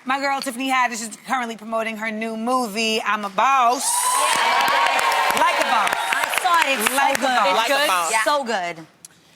My girl Tiffany Haddish is currently promoting her new movie, I'm a Boss. Like a Boss. I saw it. It's Like so a good. Boss. It's Like a good. Boss. Yeah. So good.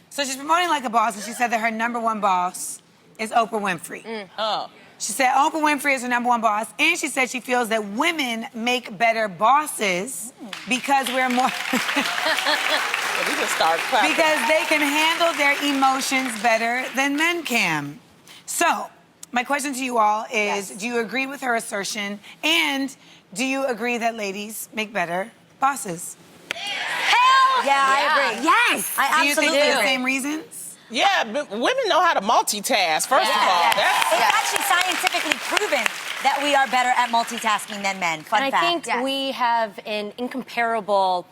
So she's promoting Like a Boss, and she said that her #1 boss is Oprah Winfrey. Oh. She said Oprah Winfrey is her #1 boss, and she said she feels that women make better bosses because we're more... We just start clapping. because they can handle their emotions better than men can. So, my question to you all is, do you agree with her assertion? And do you agree that ladies make better bosses? Hell yeah, I agree. Yes, I Do you absolutely think for the agree. same reasons? Yeah, but women know how to multitask, first of all. That's, It's actually scientifically proven that we are better at multitasking than men. Fun And fact. I think we have an incomparable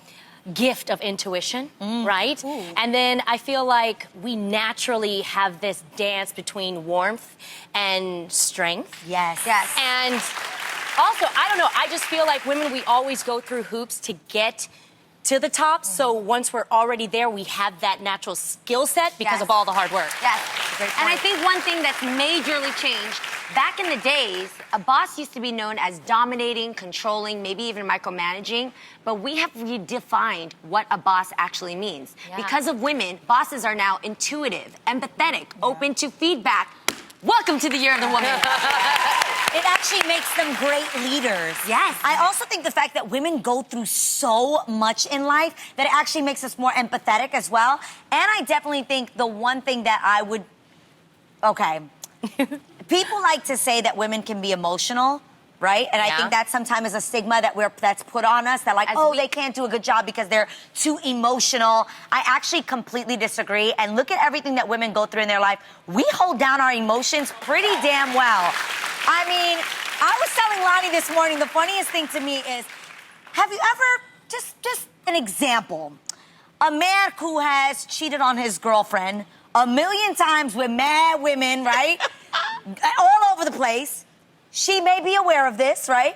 gift of intuition, right? And then I feel like we naturally have this dance between warmth and strength. Yes. And also, I don't know, I just feel like women, we always go through hoops to get to the top. So once we're already there, we have that natural skill set because of all the hard work. Yes. And I think one thing that's majorly changed, back in the days, a boss used to be known as dominating, controlling, maybe even micromanaging, but we have redefined what a boss actually means. Because of women, bosses are now intuitive, empathetic, open to feedback. Welcome to the Year of the Woman. It actually makes them great leaders. Yes. I also think the fact that women go through so much in life that it actually makes us more empathetic as well. And I definitely think the one thing that I would... Okay. People like to say that women can be emotional, right? And I think that sometimes is a stigma that's put on us, that like, they can't do a good job because they're too emotional. I actually completely disagree. And look at everything that women go through in their life. We hold down our emotions pretty damn well. I mean, I was telling Lonnie this morning, the funniest thing to me is, have you ever, just an example, a man who has cheated on his girlfriend 1,000,000 times with mad women, right? All over the place. She may be aware of this, right?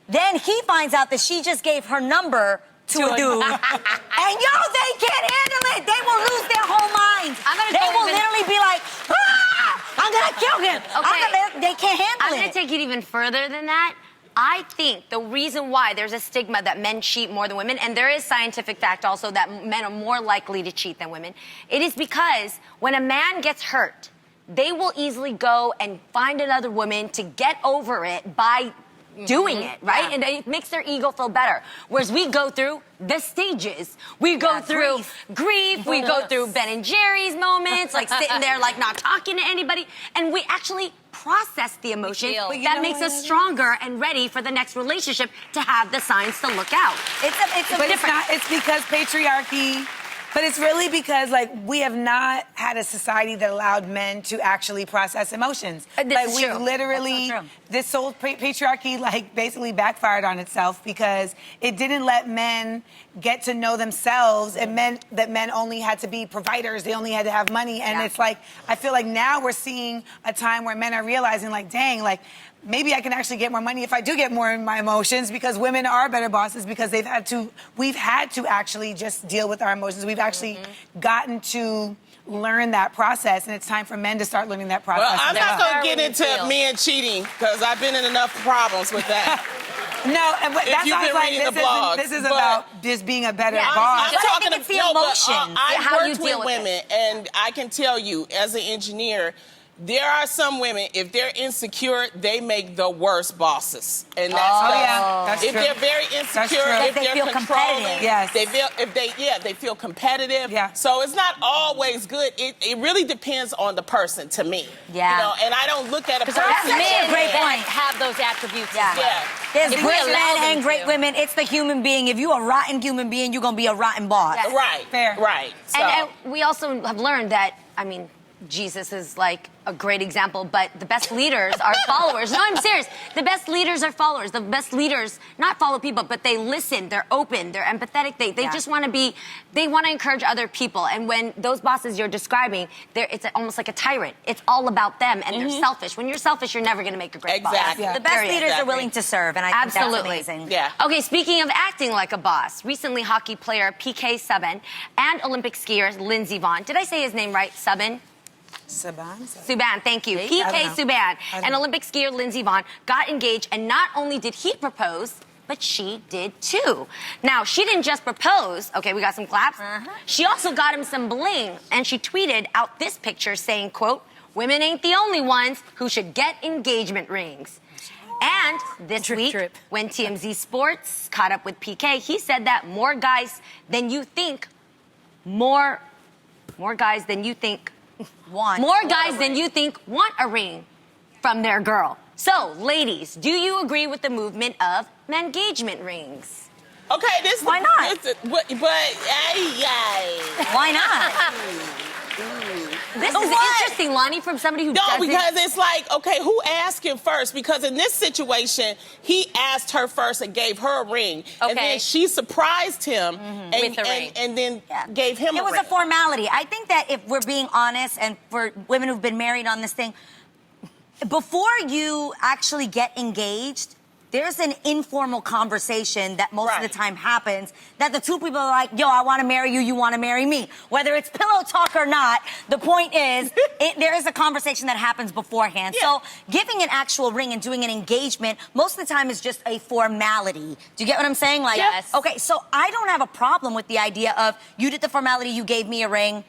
Then he finds out that she just gave her number to a dude. And they can't handle it. They will lose their whole minds. They will literally be like, I'm gonna kill him. Okay. They can't handle I'm it. going to take it even further than that. I think the reason why there's a stigma that men cheat more than women, and there is scientific fact also that men are more likely to cheat than women, it is because when a man gets hurt, they will easily go and find another woman to get over it by doing it, right? And it makes their ego feel better. Whereas we go through the stages. We go through grief. We go through Ben and Jerry's moments, like sitting there, like not talking to anybody. And we actually process the emotion that makes us stronger and ready for the next relationship to have the signs to look out. It's because patriarchy... But it's really because, like, we have not had a society that allowed men to actually process emotions. We've literally, this whole patriarchy, like, basically backfired on itself because it didn't let men get to know themselves. It meant that men only had to be providers. They only had to have money. And it's like, I feel like now we're seeing a time where men are realizing, like, dang, like, maybe I can actually get more money if I do get more in my emotions, because women are better bosses because we've had to actually just deal with our emotions. We've actually gotten to learn that process, and it's time for men to start learning that process. Well, I'm not going to get into men cheating because I've been in enough problems with that. No, and that's you've been reading the blogs, this is about just being a better boss. I'm But I talking think it's the no, but, emotions. I worked with women, and I can tell you, as an engineer, there are some women, if they're insecure, they make the worst bosses. And that's that's if true. they're very insecure, That's if true. They they're feel controlling, competitive. Yes. they feel competitive. Yeah. So it's not always good. It really depends on the person, to me. Yeah. You know, and I don't look at a person. That's actually a Men great point. have those attributes Yeah. as well. Yeah. There's If we great allow men them and great to. women. It's the human being. If you're a rotten human being, you're going to be a rotten boss. Right. Fair. Right. So. And we also have learned that, I mean, Jesus is like a great example, but the best leaders are followers. No, I'm serious. The best leaders are followers. The best leaders not follow people, but they listen, they're open, they're empathetic. They just want to they want to encourage other people. And when those bosses you're describing, it's almost like a tyrant. It's all about them, and they're selfish. When you're selfish, you're never going to make a great boss. Exactly. The best Period. leaders are willing to serve, and I think Absolutely. that's amazing. Yeah. Okay, speaking of acting like a boss, recently hockey player PK Subban and Olympic skier Lindsey Vonn. Did I say his name right? Subban? Subban, thank you. PK I don't know. Subban and Olympic skier Lindsey Vonn got engaged, and not only did he propose, but she did too. Now, she didn't just propose. Okay, we got some claps. She also got him some bling, and she tweeted out this picture saying, quote, "Women ain't the only ones who should get engagement rings." And this week, when TMZ Sports caught up with PK, he said that more guys than you think want a ring from their girl. So, ladies, do you agree with the movement of engagement rings? Okay, Why not? Why not? This is interesting, Lonnie, from somebody who doesn't. No, because it's like, okay, who asked him first? Because in this situation, he asked her first and gave her a ring. Okay. And then she surprised him With a ring. and then gave him a ring. It was a formality. I think that if we're being honest, and for women who've been married on this thing, before you actually get engaged, there's an informal conversation that most of the time happens that the two people are like, yo, I want to marry you, you want to marry me. Whether it's pillow talk or not, the point is there is a conversation that happens beforehand. So giving an actual ring and doing an engagement most of the time is just a formality. Do you get what I'm saying? Like, Yes. Okay, so I don't have a problem with the idea of you did the formality, you gave me a ring.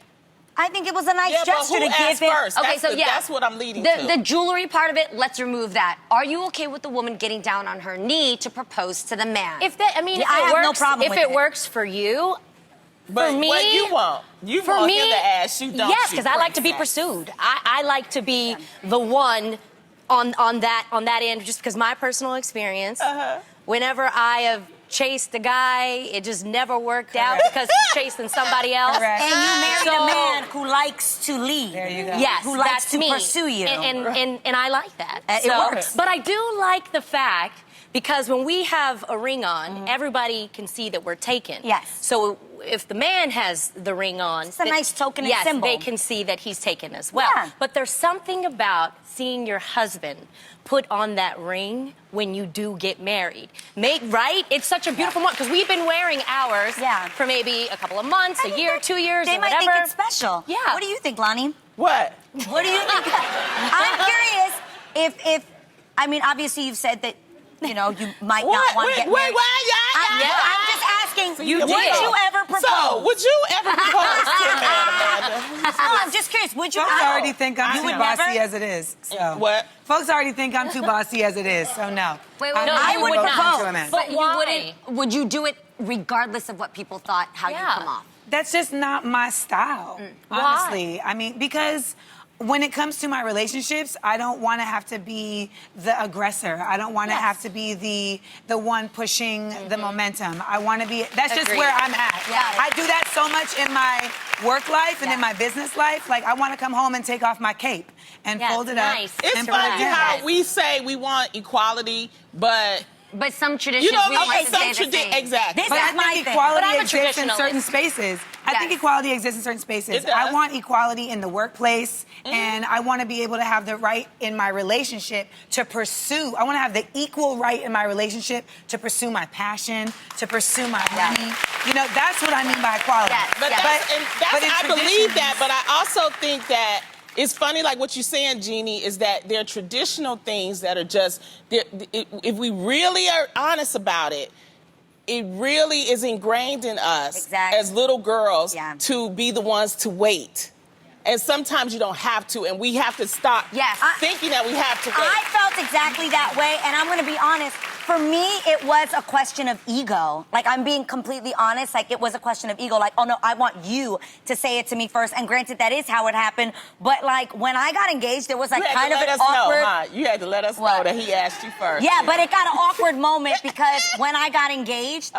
I think it was a nice gesture but who to give asked it. first? Okay, That's what I'm leading to. The jewelry part of it, let's remove that. Are you okay with the woman getting down on her knee to propose to the man? I have no problem with If it it. works for you, But for me, what you want? You for want me, him to ask you, don't yes, you, because I like to be princess? pursued. I like to be the one on that end, just because my personal experience. Whenever I have chased a guy, it just never worked out because he's chasing somebody else. Correct. And you married So- a man who likes to lead. There you go. Yes, Who likes that's to me. pursue you. And I like that. It works. But I do like the fact, because when we have a ring on, everybody can see that we're taken. Yes. So if the man has the ring on, It's a nice token and yes, symbol. they can see that he's taken as well. Yeah. But there's something about seeing your husband put on that ring when you do get married. Right? It's such a beautiful moment, because we've been wearing ours for maybe a couple of months, a year, 2 years, They or might whatever. think it's special. Yeah. What do you think, Lonnie? What? What do you think? I'm curious if I mean, obviously you've said that, you know, you might not want to get married. I'm just asking, would you ever propose? So, would you ever propose to a man, Amanda? No, I'm just curious. Would you? Folks already think I'm You too would bossy never? as it is. So. What? Folks already think I'm too bossy as it is, so no. Wait, I'm no, not I gonna would go propose. to a man. But you Why? wouldn't. Would you do it regardless of what people thought how you come off? That's just not my style, honestly. I mean, because when it comes to my relationships, I don't want to have to be the aggressor. I don't want to have to be the one pushing the momentum. I want to be, that's just where I'm at. Yeah. I do that so much in my work life and in my business life. Like, I want to come home and take off my cape and fold it nice. up. It's and put it funny down. how we say we want equality, but But some traditions you know, we want to stay the same. exactly. This But is I my think thing. equality But I'm a exists in traditionalist. certain spaces. I think Yes. equality exists in certain spaces. It does. I want equality in the workplace, and I want to be able to have the right in my relationship to pursue. I want to have the equal right in my relationship to pursue my passion, to pursue my money. You know, that's what I mean by equality. Yes. But Yeah. that's, in I believe traditions- that, but I also think that it's funny, like what you're saying, Jeannie, is that there are traditional things that are just, if we really are honest about it, it really is ingrained in us as little girls to be the ones to wait. And sometimes you don't have to, and we have to stop thinking that we have to wait. I felt exactly that way, and I'm going to be honest. For me, it was a question of ego. Like, I'm being completely honest. Like, it was a question of ego. Like, oh, no, I want you to say it to me first. And granted, that is how it happened. But, like, when I got engaged, there was, like, kind of an awkward... You had to let us know that he asked you first. Yeah, but it got an awkward moment because when I got engaged,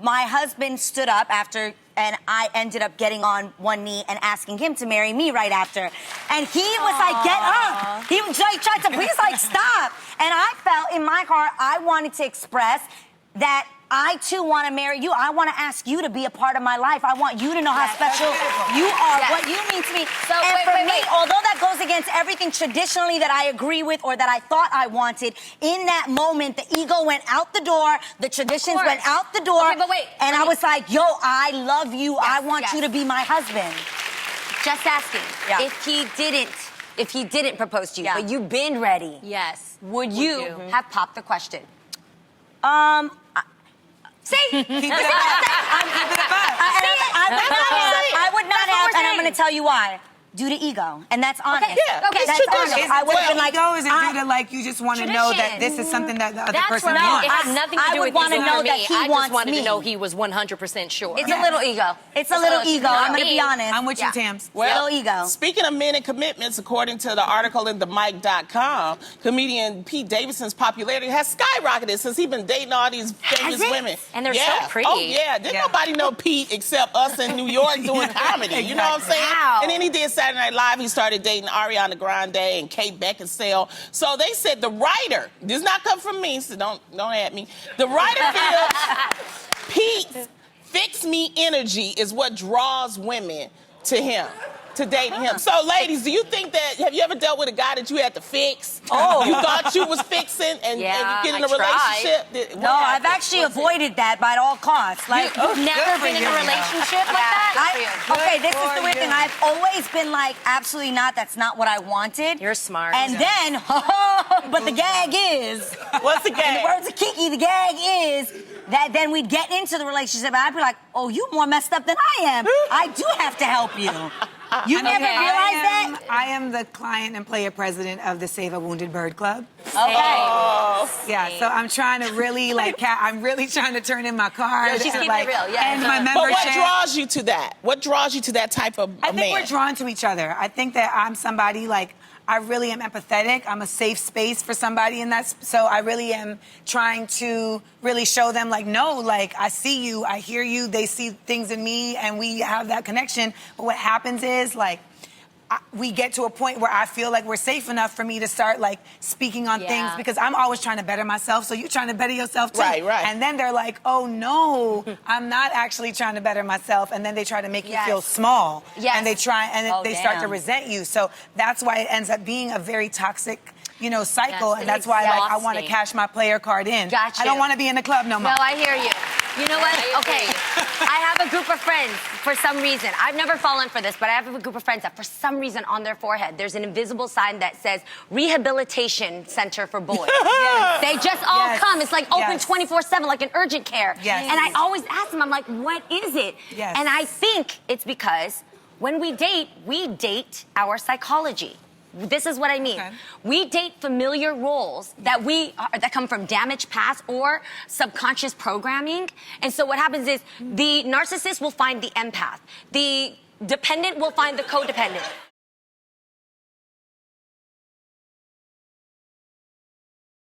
my husband stood up after... And I ended up getting on one knee and asking him to marry me right after. And he was like, get up. He was like, tried to please, like, stop. And I felt in my heart, I wanted to express that I, too, want to marry you. I want to ask you to be a part of my life. I want you to know how special you are, what you mean to me. So, and for me, although that goes against everything traditionally that I agree with or that I thought I wanted, in that moment, the ego went out the door, the traditions went out the door. Okay, but wait. And I was like, yo, I love you. I want you to be my husband. Just asking. Yeah. If he didn't propose to you, Yeah. but you've been ready, Yes. would you have popped the question? See? Keep it up. Keep it up. I would not That's what have, we're and I'm saying. going to tell you why. Due to ego, and that's honest. Yeah, okay, it's That's tradition. honest. I would have been like, ego is it due to like you just want to know that this is something that the other That's person what wants? it has nothing to I do would with wanna ego know for that me. he I wants just wanted me. to know he was 100% sure. It's a little ego. It's a little ego. I'm going to be honest. I'm with you, Yeah. Tams. Well, little ego. Speaking of men and commitments, according to the article in themic.com, comedian Pete Davidson's popularity has skyrocketed since he's been dating all these famous it? women. And they're so Yeah. pretty. Oh, yeah. Didn't Yeah. nobody know Pete except us in New York doing comedy. You know what I'm saying? Wow. And then he did Saturday Night Live. He started dating Ariana Grande and Kate Beckinsale. So they said the writer, this does not come from me, so don't at me. The writer feels Pete's fix me energy is what draws women to him, to date him. So ladies, do you think that, have you ever dealt with a guy that you had to fix? Oh. You thought you was fixing and you Yeah, get in I a relationship? No, I've actually avoided that by all costs. Like, You've never for been in you. a relationship like that? okay, this is for the weird you. thing. I've always been like, absolutely not. That's not what I wanted. You're smart. And then, but the gag is, What's the in the game? words of Kiki, the gag is that then we'd get into the relationship and I'd be like, oh, you more messed up than I am. I do have to help you. You never Okay, realized that? I am the client and player president of the Save a Wounded Bird Club. Okay. Yeah, so I'm trying to really I'm really trying to turn in my card. Yeah, she's and, keeping it real, yeah. And my But membership. what draws you to that? What draws you to that type of I man? think we're drawn to each other. I think that I'm somebody I really am empathetic. I'm a safe space for somebody, and so I really am trying to really show them no, I see you, I hear you, they see things in me, and we have that connection. But what happens is we get to a point where I feel like we're safe enough for me to start speaking on things because I'm always trying to better myself. So you're trying to better yourself too. Right. And then they're like, oh no, I'm not actually trying to better myself. And then they try to make you feel small. Yes. And they they start to damn. resent you. So that's why it ends up being a very toxic cycle. Yes, And it's that's why I want to exhausting. cash my player card in. Got I don't you. want to be in the club no more. No, I hear you. You know what? I Okay. agree. I have a group of friends for some reason. I've never fallen for this, but I have a group of friends that for some reason on their forehead, there's an invisible sign that says Rehabilitation Center for Boys. They just all Yes. come. It's open Yes. 24/7, like an urgent care. Yes. And I always ask them, I'm like, what is it? Yes. And I think it's because when we date our psychology. This is what I mean. Okay. We date familiar roles that come from damaged past or subconscious programming. And so what happens is the narcissist will find the empath. The dependent will find the codependent.